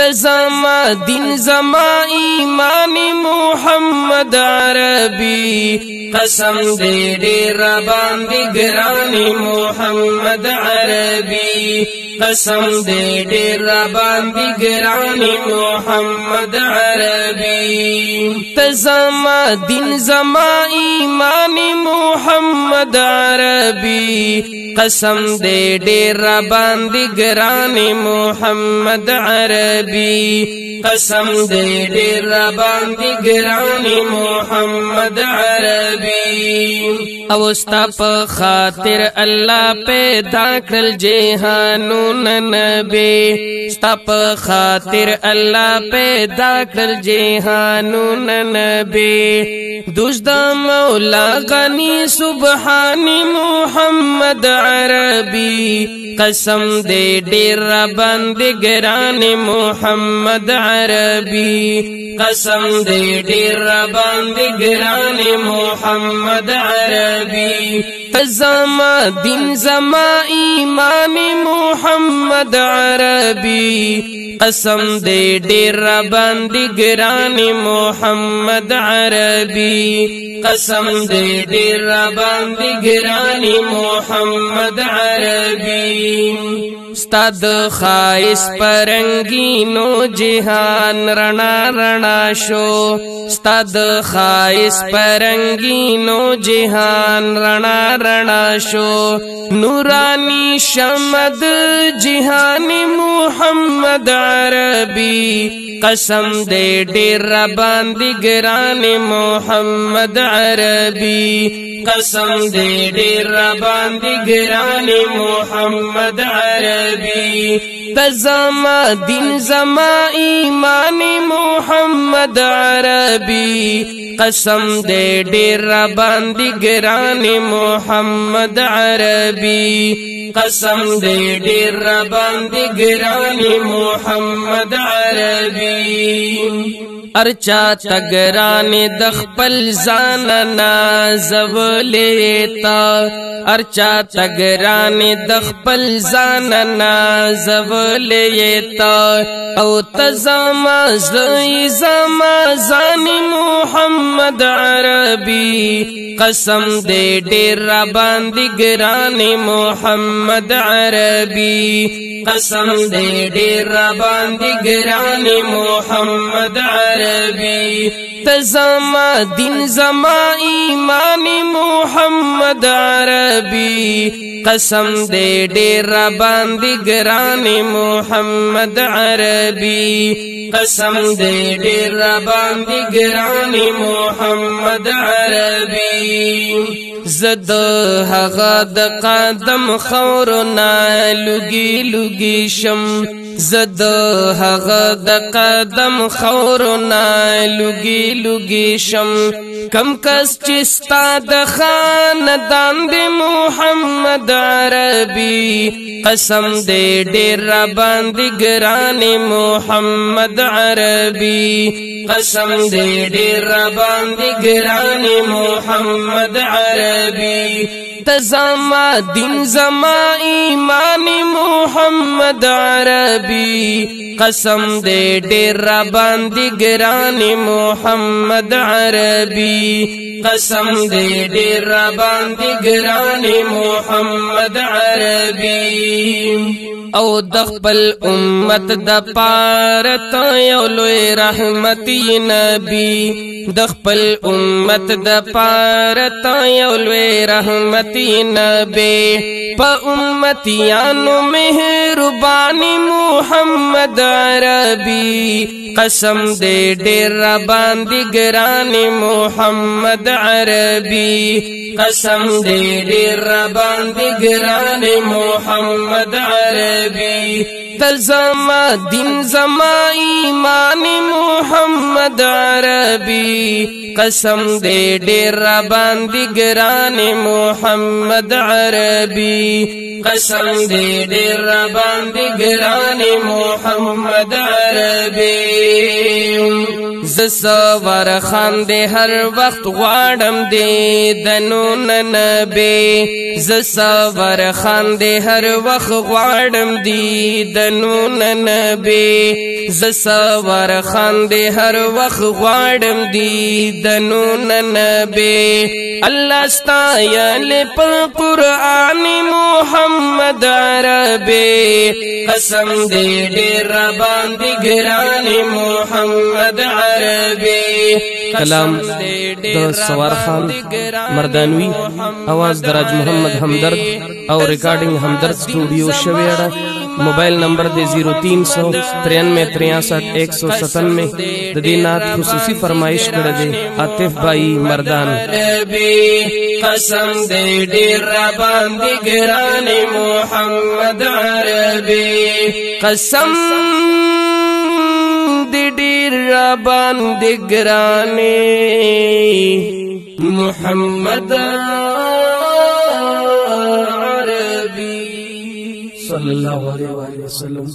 تزما دین زما ایمان محمد عربی قسم دے ډیر باندې ګران محمد عربی قسم دے ډیر باندې ګران محمد عربی تزما دین زما ایمان محمد عربی قسم دے ډیر باندې ګران محمد عربی قسم دے ډیر باندې ګران محمد عربی او ستا په خاطر الله پیدا کړل جهانونه نبی ستا په خاطر الله پیدا کړل جهانونه نبی دوست مولا غنی سبحانی محمد عربی قسم دے ډیر باندې ګران محمد عربی قسم دے ډیر باندې ګران محمد عربی تزما دین زما ایمان محمد عربی قسم دے ډیر باندې ګران محمد عربی قسم دے ډیر باندې ګران محمد عربی استاد خائس پرنگینو جهان رنا رنا شو استاد خائس پرنگینو جهان رنا رنا شو نورانی شمد جهان محمد عربی قسم دے ډیر باندې ګران محمد عربی قسم دے ډیر باندې ګران محمد عربی تزما دین زما ایمان محمد عربی قسم دے ډیر باندې ګران محمد عربی قسم دے ډیر باندې ګران محمد عربی ارچا تگران دخپل ځان نازولې تا ارچا تگران دخپل ځان نازولې تا او تزما زئی زما ځان محمد عربی قسم دے ډیر باندې ګران محمد عربی قسم دے ډیر باندې ګران محمد عربی تزما دین زما ایمان محمد عربی قسم دے ډیر باندې ګران محمد عربی قسم دے ډیر باندې ګران محمد عربی زد هغه د قدم خورنا لګي لګي شم زد هغه د قدم خورنا لګي لګي شم کم کس چې ستا د خاندان د محمد عربی قسم دے ډیر باندې ګران محمد عربی قسم دے ډیر باندې ګران محمد عربی تزما دین زما ایمان محمد عربی قسم دے ډیر باندې ګران محمد عربی قسم دے ډیر باندې ګران محمد عربی او د خپل امت د پارت یو لوی رحمتي نبی د خپل امت د پارت یو لوی رحمتي نبی په امتیانو مهرباني محمد عربی قسم دے ډیر باندې ګران محمد عربی قسم دے ډیر باندې ګران محمد عربی تزما دین زما ایمان محمد عربی قسم دے ډیر باندې ګران محمد عربی قسم دے ډیر باندې ګران محمد عربی زسور خان دے ہر وقت غواړم دے دنون نبی زسور خان دے ہر وقت غواړم دے دنون نبی زسور خاند هر وخت غواړم دی دنون نبی الله ستایل په قرآن محمد عربی قسم دې ډېر باندې ګران محمد عربی کلام د سوار خان مردانوی आवाज دراج محمد همدرد او ریکارډینګ همدرد سټوډیو شویړه موبایل نمبر دے 0393636197 د دې نعت خصوصي فرمایش کړه دے عاطف بھائی مردان قسم دې ډېر باندې ګران محمد عربي قسم دې ډېر باندې ګران محمد عربي صلی الله علیه وسلم